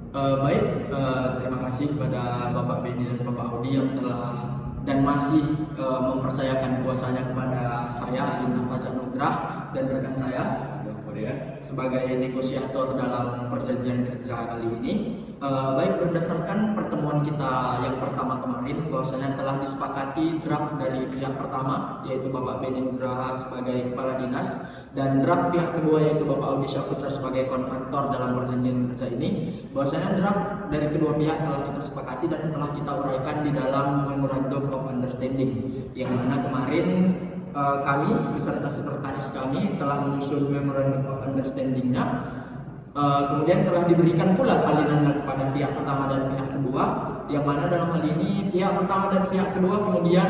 Terima kasih kepada Bapak Beni dan Bapak Audi yang telah dan masih mempercayakan kuasanya kepada saya, Agin Nafaz Anugrah, dan rekan saya sebagai negosiator dalam perjanjian kerja kali ini. Berdasarkan pertemuan kita yang pertama kemarin, bahwasanya telah disepakati draft dari pihak pertama, yaitu Bapak Beni Nugraha sebagai kepala dinas, dan draft pihak kedua yaitu Bapak Audi Syaputra sebagai kontraktor dalam perjanjian kerja ini. Bahwasanya draft dari kedua pihak telah kita sepakati dan telah kita uraikan di dalam Memorandum of Understanding, yang mana kemarin kami beserta sekretaris kami telah menyusun Memorandum of Understanding-nya. Kemudian telah diberikan pula salinan kepada pihak pertama dan pihak kedua, yang mana dalam hal ini pihak pertama dan pihak kedua kemudian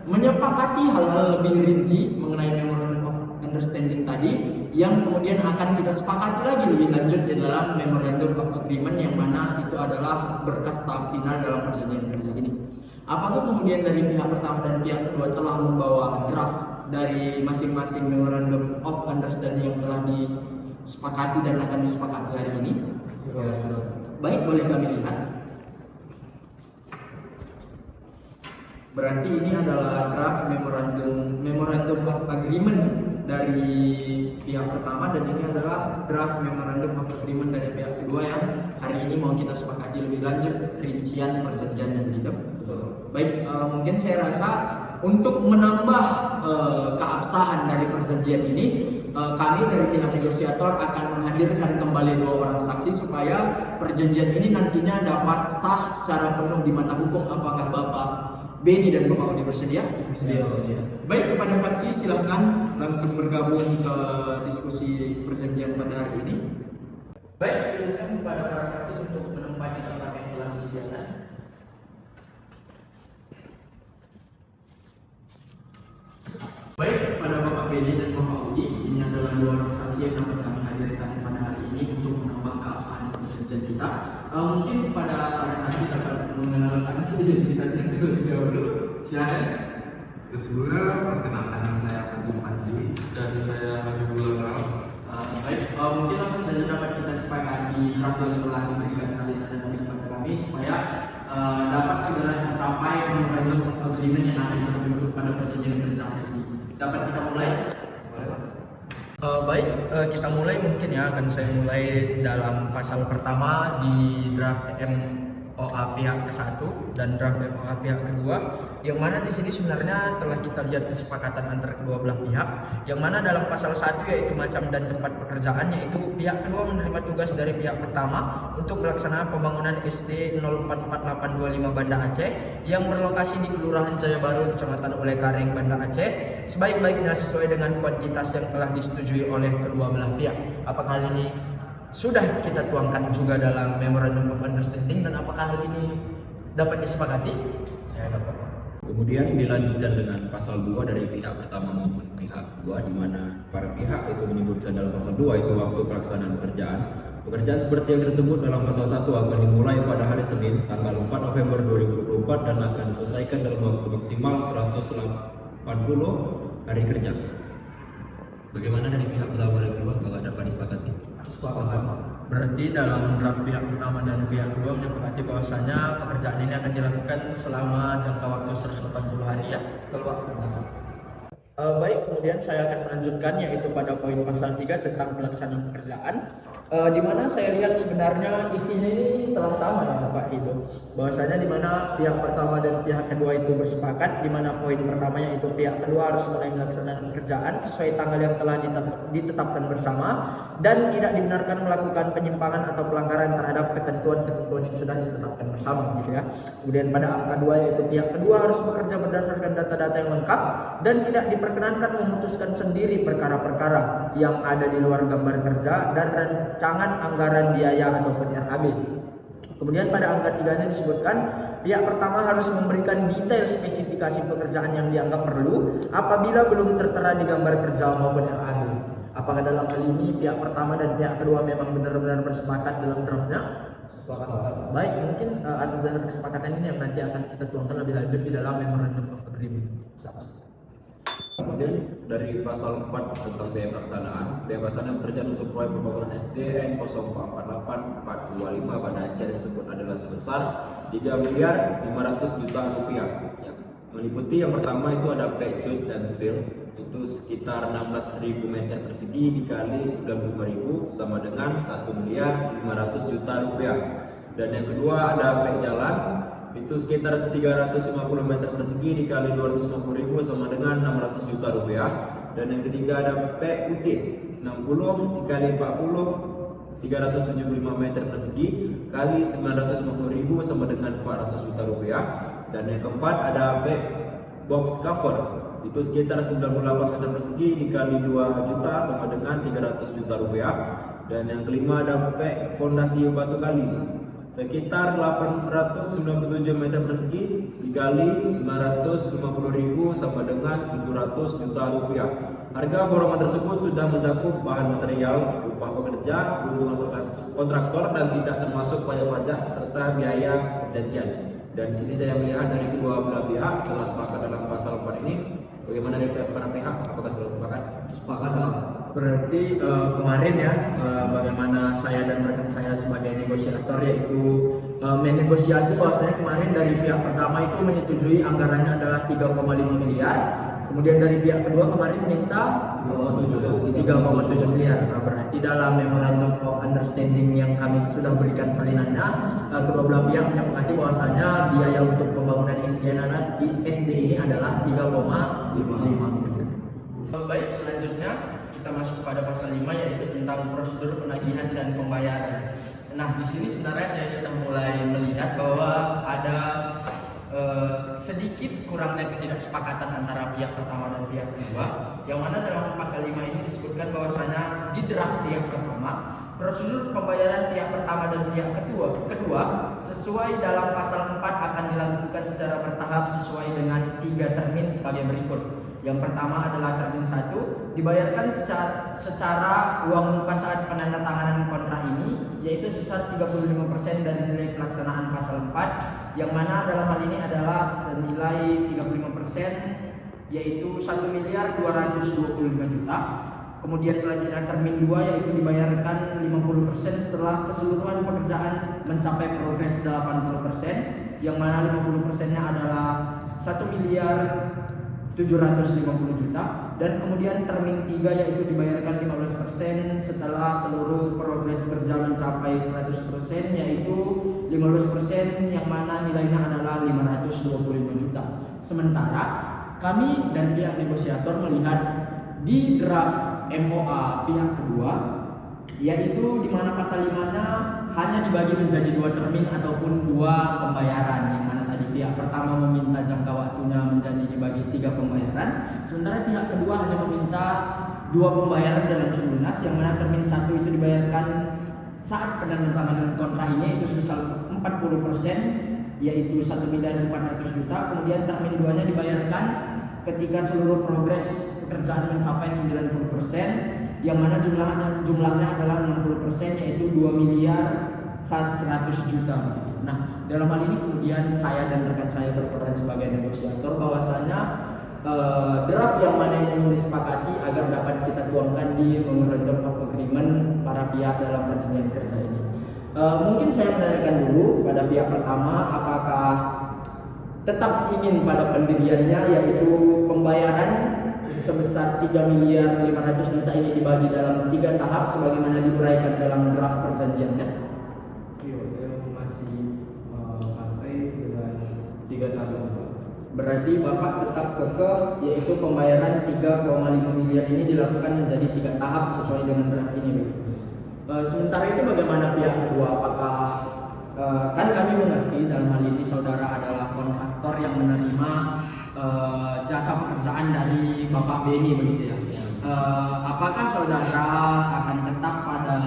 menyepakati hal-hal lebih rinci mengenai Memorandum of Understanding tadi, yang kemudian akan kita sepakati lagi lebih lanjut di dalam Memorandum of Agreement, yang mana itu adalah berkas tahap final dalam perjanjian kerja ini. Apakah kemudian dari pihak pertama dan pihak kedua telah membawa draft dari masing-masing Memorandum of Understanding yang telah disepakati dan akan disepakati hari ini? Baik, boleh kami lihat. Berarti ini adalah draft Memorandum of Agreement dari pihak pertama, dan ini adalah draft Memorandum of Agreement dari pihak kedua yang hari ini mau kita sepakati lebih lanjut rincian perjanjiannya begitu. Baik, mungkin saya rasa untuk menambah keabsahan dari perjanjian ini, kami dari pihak negosiator akan menghadirkan kembali 2 orang saksi supaya perjanjian ini nantinya dapat sah secara penuh di mata hukum. Apakah Bapak Beni dan Bapak Audi bersedia? Bersedia. Baik, kepada saksi silahkan langsung bergabung ke diskusi perjanjian pada hari ini. Baik, silakan kepada para saksi untuk menempati tempat yang telah disediakan. Baik, kepada Bapak Beni dan Bapak Audi, ini adalah 2 orang saksi yang dapat kami hadirkan pada hari ini untuk menambah keabsahan perjanjian kita. Mungkin kepada para saksi dapat mengenalkan identitasnya terlebih dahulu. Silakan. Sebelumnya perkenalkan, saya Abdul Fadli dan saya Habibullah Ram. Baik, mungkin langsung saja dapat kita sepakati draft yang telah diberikan salinan dari kepada kami supaya dapat segera tercapai Memorandum of Agreement yang nanti terbentuk pada perjanjian kerja hari ini. Dapat kita mulai? Kita mulai mungkin ya, akan saya mulai dalam pasal pertama di draft MOA pihak ke-1 dan draft MOA pihak kedua, yang mana di sini sebenarnya telah kita lihat kesepakatan antara kedua belah pihak, yang mana dalam pasal 1 yaitu macam dan tempat pekerjaan, yaitu pihak kedua menerima tugas dari pihak pertama untuk melaksanakan pembangunan SD 044825 Banda Aceh yang berlokasi di Kelurahan Jaya Baru, Kecamatan Olekareng, Banda Aceh, sebaik-baiknya sesuai dengan kuantitas yang telah disetujui oleh kedua belah pihak. Apakah hal ini sudah kita tuangkan juga dalam Memorandum of Understanding, dan apakah hal ini dapat disepakati? Saya dapat. Kemudian dilanjutkan dengan pasal 2 dari pihak pertama maupun pihak kedua, di mana para pihak itu menyebutkan dalam pasal 2 itu waktu pelaksanaan pekerjaan. Pekerjaan seperti yang tersebut dalam pasal 1 akan dimulai pada hari Senin tanggal 4 November 2024 dan akan diselesaikan dalam waktu maksimal 180 hari kerja. Bagaimana dari pihak pertama dan kedua, apakah dapat disepakati? Berarti dalam draft pihak pertama dan pihak kedua menyepakati bahwasanya pekerjaan ini akan dilakukan selama jangka waktu 180 hari ya. Betul Pak. Baik, kemudian saya akan melanjutkan yaitu pada poin pasal 3 tentang pelaksanaan pekerjaan. Di mana saya lihat sebenarnya isinya ini telah sama ya Pak Hido, bahwasanya di mana pihak pertama dan pihak kedua itu bersepakat, di mana poin pertamanya itu pihak kedua harus mulai melaksanakan pekerjaan sesuai tanggal yang telah ditetapkan bersama dan tidak dibenarkan melakukan penyimpangan atau pelanggaran terhadap ketentuan-ketentuan yang sudah ditetapkan bersama gitu ya. Kemudian pada angka 2 yaitu pihak kedua harus bekerja berdasarkan data-data yang lengkap dan tidak diperkenankan memutuskan sendiri perkara-perkara yang ada di luar gambar kerja dan rancangan anggaran biaya ataupun RAB. Kemudian pada angka 3-nya disebutkan pihak pertama harus memberikan detail spesifikasi pekerjaan yang dianggap perlu apabila belum tertera di gambar kerja maupun RAB. Apakah dalam hal ini pihak pertama dan pihak kedua memang benar-benar bersepakat dalam draftnya? Baik, mungkin atas dasar kesepakatan ini yang nanti akan kita tuangkan lebih lanjut di dalam Memorandum of Agreement. Kemudian dari pasal 4 tentang biaya pelaksanaan pekerjaan untuk proyek pembangunan SDN 048425 pada acara tersebut adalah sebesar 3.500 juta rupiah. Ya. Meliputi yang pertama itu ada pejut dan fill, itu sekitar 16.000 meter persegi dikali 95.000 sama dengan 1.500 juta rupiah. Dan yang kedua ada pek jalan, itu sekitar 350 meter persegi dikali 250.000 sama dengan 600 juta rupiah. Dan yang ketiga ada PUT 60 dikali 40 375 meter persegi kali 950.000 sama dengan 400 juta rupiah. Dan yang keempat ada box covers, itu sekitar 98 meter persegi dikali 2 juta sama dengan 300 juta rupiah. Dan yang kelima ada fondasi batu kali, sekitar 897 meter persegi dikali 950.000 sama dengan 700 juta rupiah. Harga borongan tersebut sudah mencakup bahan material, upah pekerja, keuntungan kontraktor dan tidak termasuk pajak-pajak serta biaya perjanjian. Dan di sini saya melihat dari kedua belah pihak telah sepakat dalam pasal 4 ini. Bagaimana dari para pihak? Apakah sudah sepakat? Sepakat, Pak. Berarti kemarin ya, bagaimana saya dan rekan saya sebagai negosiator yaitu menegosiasi bahwasanya kemarin dari pihak pertama itu menyetujui anggarannya adalah 3,5 miliar. Kemudian dari pihak kedua kemarin minta 3,7 miliar. Nah, berarti dalam memorandum of understanding yang kami sudah berikan salinannya, kedua belah pihak menyepakati bahwasanya biaya untuk pembangunan SD ini adalah 3,5 miliar. Baik, selanjutnya kita masuk pada pasal 5 yaitu tentang prosedur penagihan dan pembayaran. Nah, di sini sebenarnya saya sudah mulai melihat bahwa ada sedikit kurangnya ketidaksepakatan antara pihak pertama dan pihak kedua, yang mana dalam pasal 5 ini disebutkan bahwasanya di draft pihak pertama prosedur pembayaran pihak pertama dan pihak kedua sesuai dalam pasal 4 akan dilakukan secara bertahap sesuai dengan 3 termin sebagai berikut. Yang pertama adalah termin 1, dibayarkan secara uang muka saat penandatanganan kontrak ini, yaitu sebesar 35% dari nilai pelaksanaan pasal 4, yang mana dalam hal ini adalah senilai 35%, yaitu 1.225 juta. Kemudian selanjutnya termin 2 yaitu dibayarkan 50% setelah keseluruhan pekerjaan mencapai progres 80%, yang mana 50%-nya adalah 1.750 juta. Dan kemudian termin 3 yaitu dibayarkan 15% setelah seluruh progres berjalan mencapai 100%, yaitu 15% yang mana nilainya adalah 525 juta. Sementara kami dan pihak negosiator melihat di draft MOA pihak kedua, yaitu di mana pasal 5-nya hanya dibagi menjadi 2 termin ataupun 2 pembayaran, yang mana tadi pihak pertama meminta jangka waktunya menjadi dibagi 3 pembayaran, sementara pihak kedua hanya meminta 2 pembayaran dalam jumlah lunas, yang mana termin 1 itu dibayarkan saat penandatanganan kontrak ini itu sebesar 40%, yaitu 1.400 juta. Kemudian termin 2-nya dibayarkan ketika seluruh progres pekerjaan mencapai 90%, yang mana jumlahnya adalah 60%, yaitu 2.100 juta. Nah, dalam hal ini kemudian saya dan rekan saya berperan sebagai negosiator bahwasanya draft yang mana yang disepakati agar dapat kita tuangkan di memorandum of agreement para pihak dalam perjanjian kerja ini. Mungkin saya menanyakan dulu pada pihak pertama, apakah tetap ingin pada pendiriannya yaitu pembayaran sebesar 3.500 juta ini dibagi dalam 3 tahap sebagaimana diuraikan dalam draft perjanjiannya? Iya, masih pakai dengan 3 tahun. Berarti Bapak tetap kekeh yaitu pembayaran 3,5 miliar ini dilakukan menjadi 3 tahap sesuai dengan draft ini. Sementara itu bagaimana pihak kedua? Apakah kan kami mengerti dalam hal ini saudara adalah kontraktor yang menerima jasa pekerjaan dari Bapak Beni begitu ya. Apakah saudara akan tetap pada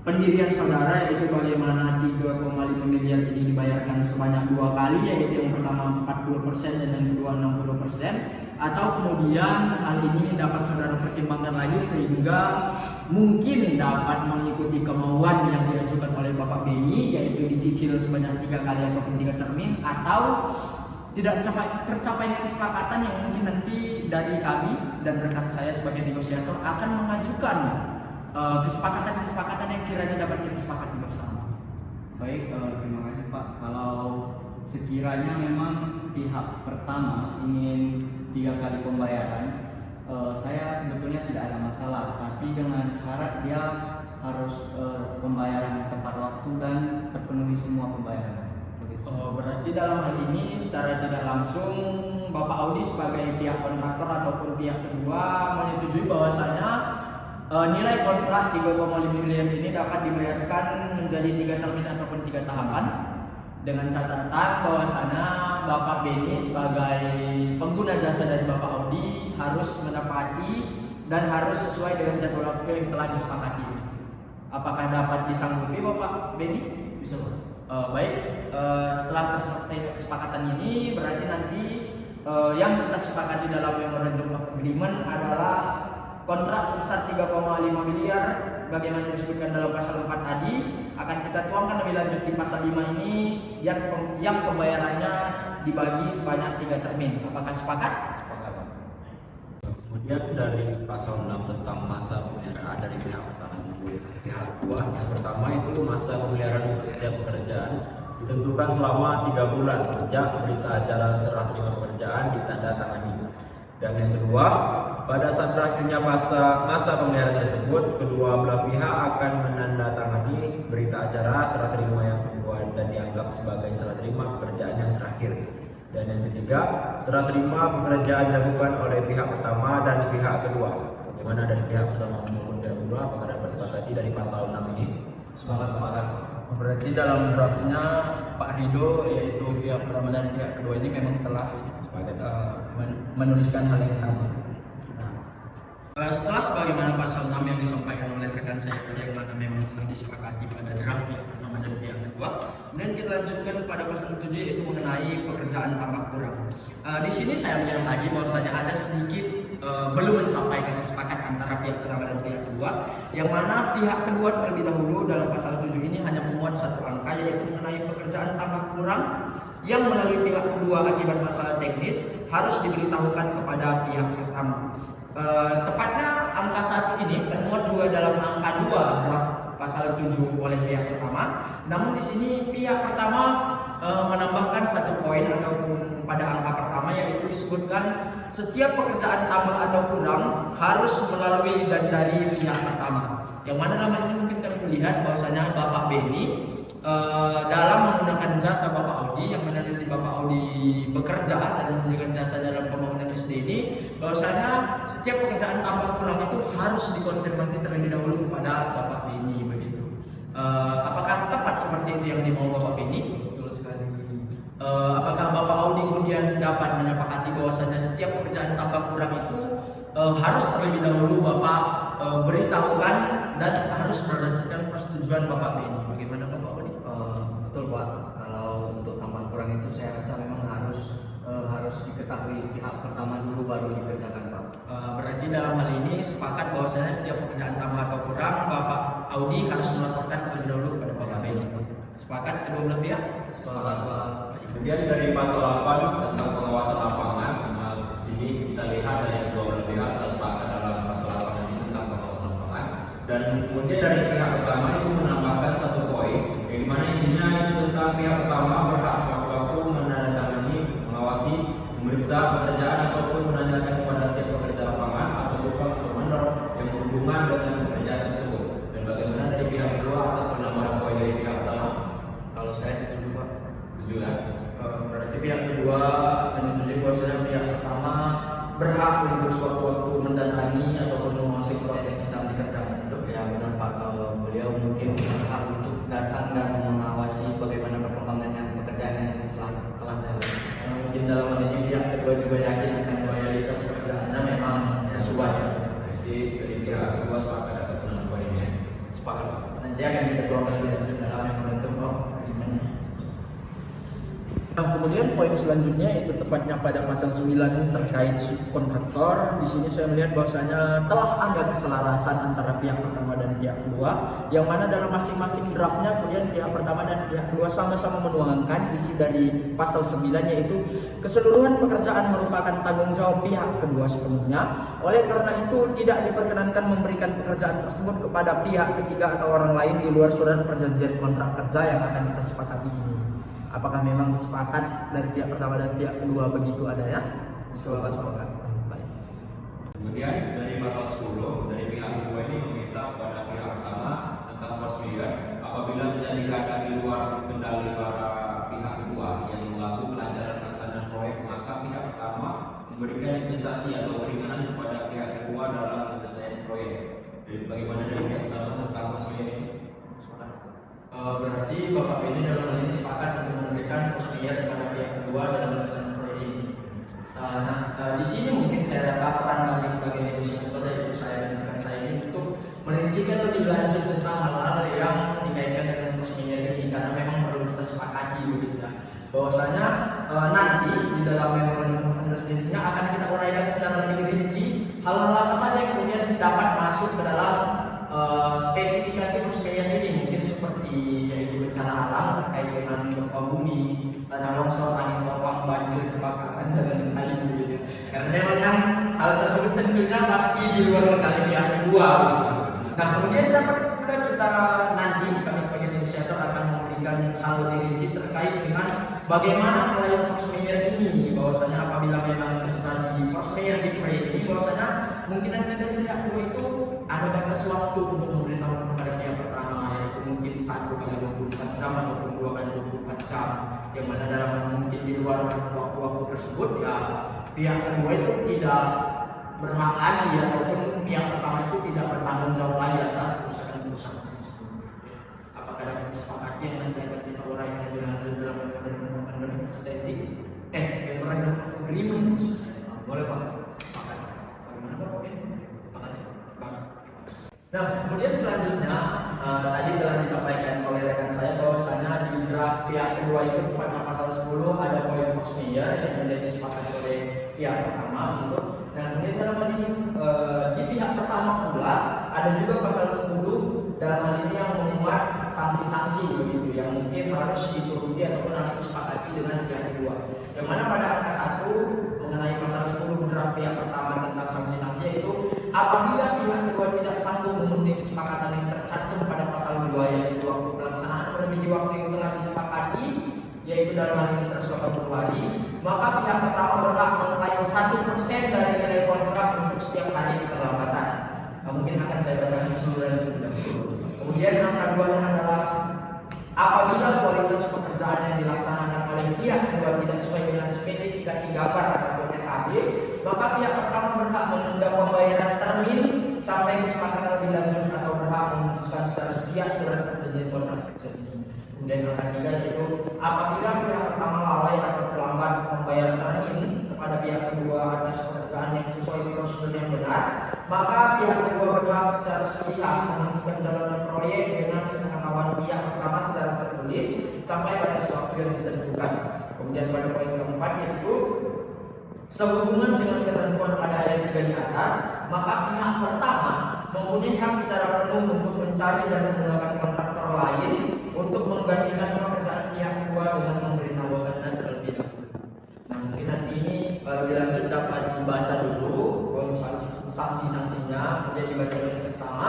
pendirian saudara yaitu bagaimana 3,5 miliar ini dibayarkan sebanyak 2 kali, yaitu yang pertama 40% dan yang kedua 60%, atau kemudian hal ini dapat saudara pertimbangkan lagi sehingga mungkin dapat mengikuti kemauan yang diajukan oleh Bapak Beni yaitu dicicil sebanyak 3 kali ataupun 3 termin, atau tercapai kesepakatan yang mungkin nanti dari kami dan rekan saya sebagai negosiator akan mengajukan kesepakatan-kesepakatan yang kiranya dapat kita sepakati bersama. Baik, terima kasih Pak. Kalau sekiranya memang pihak pertama ingin 3 kali pembayaran, saya sebetulnya tidak ada masalah, tapi dengan syarat dia harus pembayaran tepat waktu dan terpenuhi semua pembayaran. Berarti dalam hal ini secara tidak langsung Bapak Audi sebagai pihak kontraktor ataupun pihak kedua menyetujui bahwasanya nilai kontrak 3,5 miliar ini dapat dibayarkan menjadi 3 termin ataupun 3 tahapan dengan catatan bahwasanya Bapak Beni sebagai pengguna jasa dari Bapak Audi harus menepati dan harus sesuai dengan jadwal waktu yang telah disepakati. Apakah dapat disanggupi Bapak Beni? Bisa Pak. Baik, setelah tercapai kesepakatan ini berarti nanti yang kita sepakati dalam memorandum of agreement adalah kontrak sebesar 3,5 miliar bagaimana disebutkan dalam pasal 4 tadi akan kita tuangkan lebih lanjut di pasal 5 ini yang pembayarannya dibagi sebanyak 3 termin. Apakah sepakat? Sepakat. Kemudian dari pasal 6 tentang masa pemeliharaan dari pihak pertama maupun pihak kedua. Yang pertama itu masa pemeliharaan untuk setiap pekerjaan ditentukan selama 3 bulan sejak berita acara serah terima pekerjaan ditandatangani. Dan yang kedua, pada saat berakhirnya masa pemeliharaan tersebut, kedua belah pihak akan menandatangani berita acara serah terima yang kedua dan dianggap sebagai serah terima pekerjaan yang terakhir. Dan yang ketiga, serah terima pekerjaan dilakukan oleh pihak pertama dan pihak kedua. Bagaimana dari pihak pertama maupun pihak kedua? Apakah dapat disepakati dari pasal 6 ini? Sepakat. Berarti dalam draftnya Pak Rido yaitu pihak pertama dan pihak kedua ini memang telah menuliskan hal yang sama. Setelah sebagaimana pasal 6 yang disampaikan oleh rekan saya tadi yang mana memang telah disepakati pada draft pihak pertama dan pihak kedua, kemudian kita lanjutkan pada pasal 7 yaitu mengenai pekerjaan tambah kurang. Di sini saya melihat lagi bahwasanya ada sedikit belum mencapai kesepakatan antara pihak pertama dan pihak kedua, yang mana pihak kedua terlebih dahulu dalam pasal 7 ini hanya memuat satu angka yaitu mengenai pekerjaan tambah kurang yang melalui pihak kedua akibat masalah teknis harus diberitahukan kepada pihak pertama. Tepatnya angka 1 ini termuat juga dalam angka 2 draft pasal 7 oleh pihak pertama. Namun di sini pihak pertama menambahkan 1 poin ataupun pada angka pertama yaitu disebutkan setiap pekerjaan tambah atau kurang harus melalui dan dari pihak pertama. Yang mana dalam ini mungkin kami melihat bahwasanya Bapak Beni dalam menggunakan jasa Bapak Audi yang mana nanti Bapak Audi bekerja dan menggunakan jasa dalam pembangunan SD ini, bahwasanya setiap pekerjaan tambah kurang itu harus dikonfirmasi terlebih dahulu kepada Bapak Beni begitu. Apakah tepat seperti itu yang dimau Bapak Beni? Betul sekali. Apakah Bapak Audi kemudian dapat menyepakati bahwasanya setiap pekerjaan tambah kurang itu harus terlebih dahulu Bapak beritahukan dan harus berdasarkan persetujuan Bapak Beni? Bagaimana Bapak Audi? Betul Pak, kalau untuk tambah kurang itu saya rasa memang harus diketahui pihak pertama dulu baru dikerjakan Pak. Berarti dalam hal ini sepakat bahwasanya setiap pekerjaan tambah atau kurang Bapak Audi harus melaporkan terlebih dahulu kepada Bapak Beni. Sepakat kedua belah pihak? Sepakat Pak. Kemudian dari pasal 8 tentang pengawasan lapangan, di sini kita lihat dari kedua belah pihak telah sepakat dalam pasal 8 ini tentang pengawasan lapangan. Dan kemudian dari pihak pertama itu menambahkan 1 poin, yang dimana isinya itu tentang pihak pertama berhak sewaktu-waktu menandatangani, mengawasi, memeriksa pekerjaan ataupun menanyakan kepada setiap pekerja lapangan atau tukang atau vendor yang berhubungan dengan pekerjaan tersebut. Dan bagaimana dari pihak kedua atas penambahan poin dari pihak pertama? Kalau saya setuju Pak. Setuju kan? Berarti pihak kedua menyetujui bahwasanya pihak pertama berhak untuk sewaktu-waktu mendatangi ataupun mengawasi proyek yang sedang dikerjakan. Ya benar Pak, kalau beliau mungkin berhak untuk datang dan mengawasi bagaimana perkembangan pekerjaan yang telah saya lakukan. Mungkin dalam hal ini pihak kedua juga yakin akan loyalitas pekerjaannya memang sesuai. Jadi dari pihak kedua sepakat atas penambahan poin ini. Sepakat. Nanti akan kita tuangkan lebih lanjut dalam memorandum of agreement. Kemudian poin selanjutnya itu tepatnya pada pasal 9 terkait subkontraktor. Di sini saya melihat bahwasanya telah ada keselarasan antara pihak pertama dan pihak kedua, yang mana dalam masing-masing draftnya kemudian pihak pertama dan pihak kedua sama-sama menuangkan isi dari pasal 9, yaitu keseluruhan pekerjaan merupakan tanggung jawab pihak kedua sepenuhnya. Oleh karena itu tidak diperkenankan memberikan pekerjaan tersebut kepada pihak ketiga atau orang lain di luar surat perjanjian kontrak kerja yang akan kita sepakati ini. Apakah memang sepakat dari pihak pertama dan pihak kedua begitu adanya? Semoga. Baik. Kemudian dari pasal 10 dari pihak kedua ini meminta kepada pihak pertama tentang force majeure apabila terjadi keadaan di luar kendali para pihak kedua yang melakukan pelanggaran pelaksanaan proyek, maka pihak pertama memberikan dispensasi atau keringanan kepada pihak kedua dalam penyelesaian proyek. Jadi bagaimana dari pihak pertama tentang force majeure ini? Berarti Bapak Beni dalam hal ini sepakat untuk memberikan force majeure kepada pihak kedua dalam pelaksanaan proyek ini. Di sini mungkin saya rasa peran kami sebagai negosiator, yaitu saya dan rekan saya ini, untuk merincikan lebih lanjut tentang hal-hal yang dikaitkan dengan force majeure ini, karena memang perlu kita sepakati begitu ya. Bahwasanya nanti di dalam memorandum of understanding-nya akan kita uraikan secara lebih rinci hal-hal apa saja yang kemudian dapat masuk ke dalam spesifikasi force majeure ini, mungkin seperti yaitu bencana alam terkait dengan gempa bumi, tanah longsor, angin topan, banjir, kebakaran dan lain-lain gitu. Karena memang kan hal tersebut tentunya pasti di luar kendali pihak kedua. Nah, kemudian dapat juga kita nanti kami sebagai negosiator akan memberikan hal rinci terkait dengan bagaimana pelayanan force majeure ini, bahwasanya apabila memang terjadi force majeure di proyek ini, bahwasanya mungkin dari pihak kedua itu ada batas waktu untuk memberitahukan kepada pihak pertama, yaitu mungkin 1 kali 24 jam ataupun 2 kali 24 jam, yang mana dalam mungkin di luar waktu-waktu tersebut ya pihak kedua itu tidak berhak lagi ataupun pihak pertama itu tidak bertanggung jawab lagi atas kerusakan tersebut. Apakah dapat disepakati yang nanti akan kita uraikan lebih lanjut dalam memorandum of understanding? Memorandum of agreement. Boleh Pak? Bagaimana Pak? Nah, kemudian selanjutnya tadi telah disampaikan oleh rekan saya bahwasanya di draft pihak kedua itu pada pasal 10 ada poin force majeure yang kemudian disepakati oleh pihak pertama gitu. Nah, kemudian dalam hal ini di pihak pertama pula ada juga pasal 10 dalam hal ini yang memuat sanksi-sanksi begitu yang mungkin harus dituruti ataupun harus disepakati dengan pihak kedua. Yang mana pada angka 1 mengenai pasal 10 draft pihak pertama tentang sanksi-sanksi yaitu apabila pihak kedua tidak sanggup memenuhi kesepakatan yang tercantum pada pasal 2 yaitu waktu pelaksanaan melebihi waktu yang telah disepakati yaitu dalam hal ini 180 hari, maka pihak pertama berhak mengklaim 1% dari nilai kontrak untuk setiap hari keterlambatan. Mungkin akan saya bacakan keseluruhan terlebih dahulu. Kemudian angka 2-nya adalah apabila kualitas pekerjaan yang dilaksanakan oleh pihak kedua tidak sesuai dengan spesifikasi gambar ataupun RAB, maka pihak pertama berhak menunda pembayaran termin sampai kesepakatan lebih lanjut atau berhak memutuskan secara sepihak surat perjanjian kontrak kerja ini. Kemudian angka 3 yaitu apabila pihak pertama lalai atau terlambat membayar termin kepada pihak kedua atas pekerjaan yang sesuai prosedur yang benar, maka pihak kedua berhak secara sepihak menentukan jalannya proyek dengan sepengetahuan pihak pertama secara tertulis sampai pada waktu yang ditentukan. Kemudian pada poin keempat yaitu sehubungan dengan ketentuan pada ayat 3 di atas, maka pihak pertama mempunyai hak secara penuh untuk mencari dan menggunakan kontraktor lain untuk menggantikan pekerjaan pihak kedua dengan memberitahukannya terlebih dahulu. Nah, mungkin nanti ini lebih lanjut dapat dibaca dulu poin sanksi-sanksinya, kemudian dibaca dengan seksama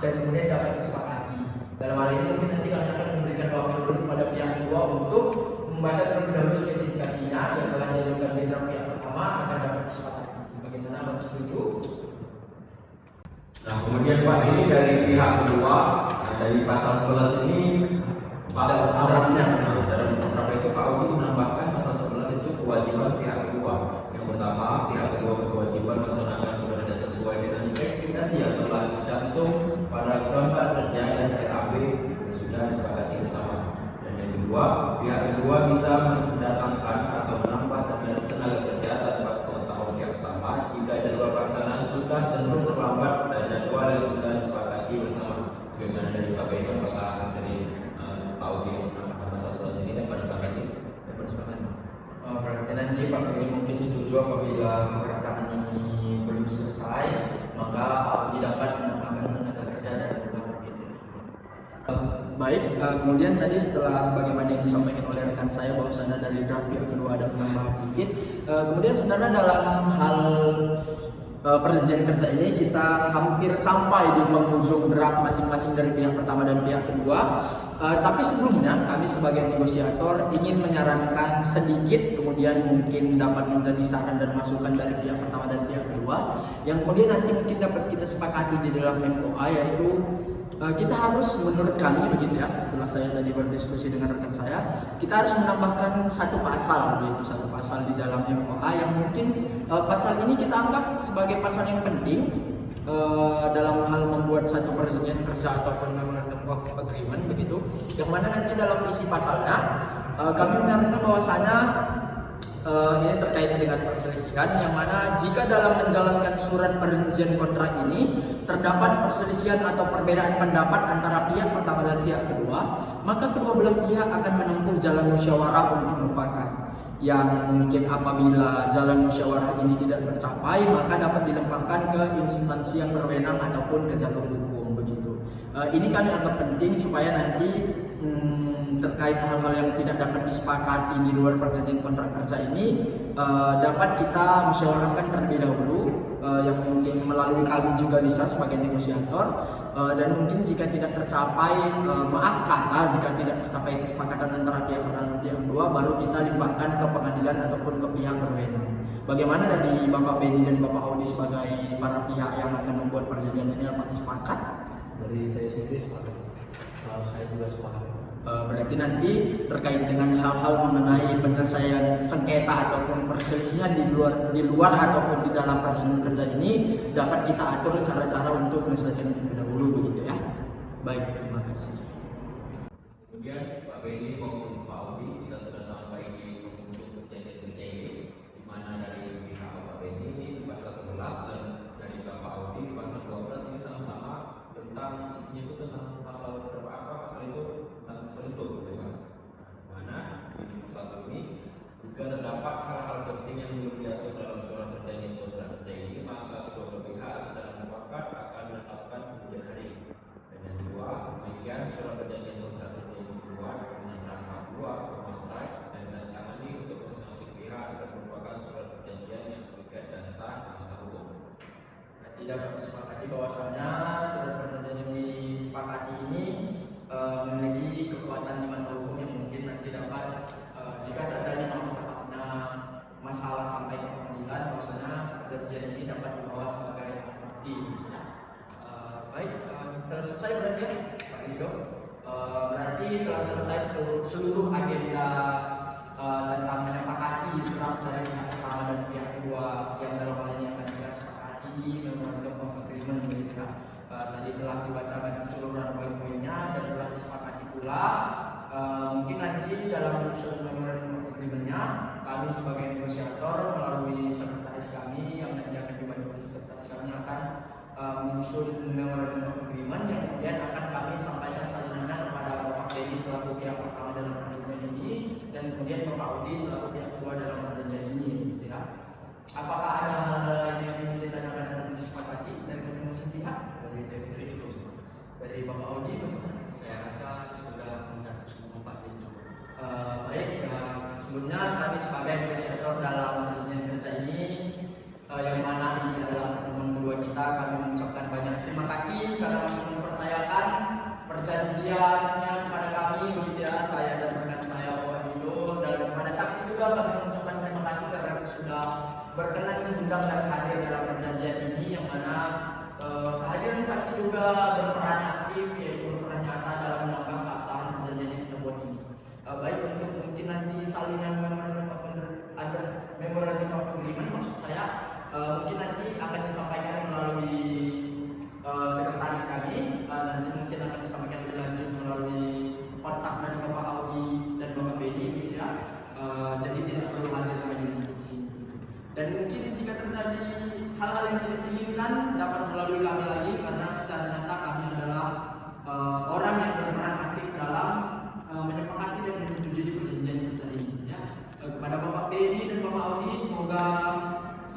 dan kemudian dapat disepakati. Dalam hal ini mungkin nanti kami akan memberikan waktu dulu kepada pihak kedua untuk membaca terlebih dahulu spesifikasinya yang telah diajukan di draft pihak pertama akan dapat disepakati. Bagaimana Bapak setuju? Nah, kemudian Pak, ini dari pihak kedua, dari pasal 11 ini Dalam draftnya. Dalam draft itu Pak Audi menambahkan pasal 11 itu kewajiban pihak kedua. Yang pertama, pihak kedua berkewajiban melaksanakan pekerjaan sesuai dengan spesifikasi yang telah tercantum pada gambar kerja dan RAB yang sudah disepakati bersama. Dan yang kedua, pihak kedua bisa mendatangkan atau menambah tenaga kerja tanpa sepengetahuan pihak pertama jika jadwal pelaksanaan sudah cenderung terlambat dan jadwal yang sudah disepakati bersama. Bagaimana dari Pak Beni, apakah dari Pak Audi yang menambahkan pasal 11 ini dapat disepakati? Berarti nanti Pak Beni mungkin setuju apabila pekerjaan ini belum selesai, maka Pak Audi dapat menambahkan tenaga kerja dari luar gitu. Baik, kemudian tadi setelah bagaimana yang disampaikan oleh rekan saya bahwasanya dari draft pihak kedua ada penambahan sedikit. Kemudian sebenarnya dalam hal perjanjian kerja ini kita hampir sampai di penghujung draft masing-masing dari pihak pertama dan pihak kedua. Tapi sebelumnya kami sebagai negosiator ingin menyarankan sedikit, kemudian mungkin dapat menjadi saran dan masukan dari pihak pertama dan pihak kedua, yang kemudian nanti mungkin dapat kita sepakati di dalam MOA, yaitu kita harus, menurut kami begitu ya, setelah saya tadi berdiskusi dengan rekan saya, kita harus menambahkan satu pasal di dalam MOA yang mungkin pasal ini kita anggap sebagai pasal yang penting dalam hal membuat satu perjanjian kerja ataupun memorandum of agreement begitu, yang mana nanti dalam isi pasalnya kami menyarankan bahwasanya ini terkait dengan perselisihan, yang mana jika dalam menjalankan surat perjanjian kontrak ini terdapat perselisihan atau perbedaan pendapat antara pihak pertama dan pihak kedua, maka kedua belah pihak akan menempuh jalan musyawarah untuk mufakat, yang mungkin apabila jalan musyawarah ini tidak tercapai maka dapat dilempahkan ke instansi yang berwenang ataupun ke jalur hukum begitu. Ini kami anggap penting supaya nanti terkait hal-hal yang tidak dapat disepakati di luar perjanjian kontrak kerja ini dapat kita musyawarahkan terlebih dahulu, yang mungkin melalui kami juga bisa sebagai negosiator, dan mungkin jika tidak tercapai, maaf kata, jika tidak tercapai kesepakatan antara pihak pertama dan pihak kedua, baru kita limpahkan ke pengadilan ataupun ke pihak berwenang. Bagaimana dari Bapak Beni dan Bapak Audi sebagai para pihak yang akan membuat perjanjian ini, apakah sepakat? Dari saya sendiri sepakat. Kalau saya juga sepakat. Berarti nanti terkait dengan hal-hal mengenai penyelesaian sengketa ataupun perselisihan di luar ataupun di dalam perjanjian kerja ini dapat kita atur cara-cara untuk menyelesaikan terlebih dahulu begitu ya. Baik, terima kasih. Kemudian Pak Beni maupun Pak Audi kita sudah sampai di penghujung perjanjian kerja ini, di mana dari pihak Pak Beni ini di pasal 11 dan dari Bapak Audi di pasal 12 ini sama-sama tentang isinya itu tentang pasal berapa pasal itu tentang penuntut gitu kan. Mana di pasal ini juga terdapat hal-hal penting yang belum diatur dalam surat perjanjian kontrak kerja ini, maka kedua belah pihak secara mufakat akan menetapkan kemudian hari. Dan yang kedua, demikian surat perjanjian kontrak kerja ini keluar dengan rangka 2 kontrak dan ditandatangani untuk masing-masing pihak akan merupakan surat perjanjian yang terikat dan sah di mata hukum. Nanti dapat disepakati bahwasanya surat perjanjian yang disepakati ini memiliki kekuatan di mata hukum yang mungkin nanti dapat jika terjadi masalah sampai ke pengadilan, bahwasanya perjanjian ini dapat dibawa sebagai bukti. Ya. Baik, telah selesai berarti ya, Pak Rizzo. Berarti telah selesai seluruh agenda tentang menyepakati draft dari pihak pertama dan pihak kedua yang dalam hal ini akan kita sepakati di memorandum of agreement begitu ya. Tadi telah dibacakan keseluruhan poin-poinnya dan telah disepakati pula. Mungkin nanti dalam menyusun memorandum of agreement-nya kami sebagai negosiator melalui sekretaris kami yang nanti akan dibantu oleh sekretaris kami akan menyusun memorandum of agreement yang kemudian akan kami sampaikan salinannya kepada Bapak Beni selaku pihak pertama dalam perjanjian ini dan kemudian Bapak Audi selaku pihak kedua dalam perjanjian ini gitu ya. Apakah ada hal-hal lain yang ingin ditanyakan dan disepakati dari masing-masing pihak? Dari saya sendiri cukup. Dari Bapak Audi bagaimana? Saya rasa sudah mencakup semua Pak Beni cukup. Baik, sebelumnya kami sebagai negosiator dalam perjanjian kerja ini yang mana ini adalah pertemuan kedua kita, kami mengucapkan banyak terima kasih karena masih mempercayakan perjanjiannya kepada kami begitu ya, saya dan rekan saya Bapak Wido, dan kepada saksi juga kami mengucapkan terima kasih karena sudah berkenan diundang dan hadir dalam perjanjian ini, yang mana kehadiran saksi juga berperan aktif, yaitu berperan nyata dalam menambah keabsahan perjanjian yang kita buat ini. Baik, untuk mungkin nanti salinan memorandum of agreement maksud saya mungkin nanti akan disampaikan melalui sekretaris kami, nanti mungkin akan disampaikan lebih lanjut melalui kontak dari Bapak Audi dan Bapak Beni gitu ya. Jadi tidak perlu hadir lagi di sini. Dan mungkin jika terjadi hal-hal yang tidak diinginkan dapat melalui kami lagi, karena secara nyata kami adalah orang yang berperan aktif dalam menyepakati dan menyetujui perjanjian kerja ini ya. Kepada Bapak Beni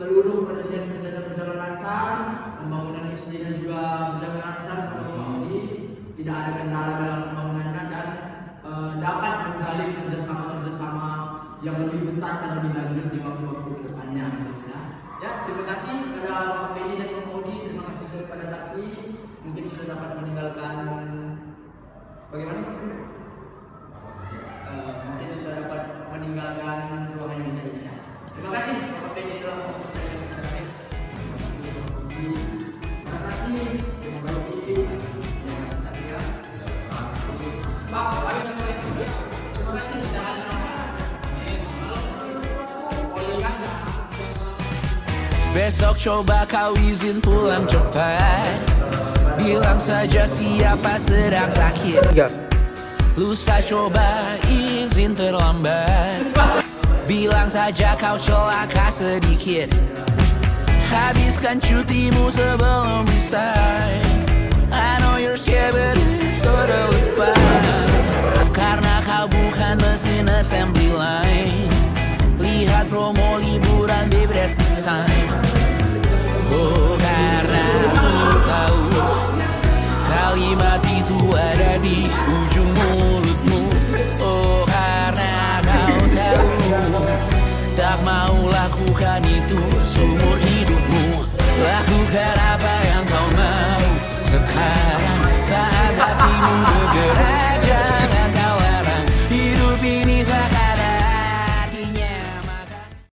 seluruh perjanjian berjalan lancar, pembangunan istrinya juga berjalan lancar pada Bapak Audi, tidak ada kendala dalam pembangunannya dan dapat menjalin kerjasama yang lebih besar dan lebih lanjut di waktu-waktu ke depannya. Ya, terima kasih kepada Bapak Feni dan Bapak Audi, terima kasih kepada saksi, mungkin sudah dapat meninggalkan bagaimana? Mungkin sudah dapat meninggalkan ruangan ini. Terima kasih Bapak Feni telah mempercayakan kepada saya. Terima kasih Bapak Audi. Pak, terima kasih jangan Besok coba kau izin pulang cepat. Bilang saja siapa sedang sakit. Lusa coba izin terlambat. Bilang saja kau celaka sedikit. Habiskan cutimu sebelum resign. I know you're scared but it's totally fine. Karena kau bukan mesin assembly line. Lihat promo liburan babe that's the sign. Oh karena aku tahu kalimat itu ada di ujung mulutmu. Oh karena kau tahu tak mau lakukan itu seumur hidupmu. Lakukan apa yang kau mau sekarang saat hatimu bergerak.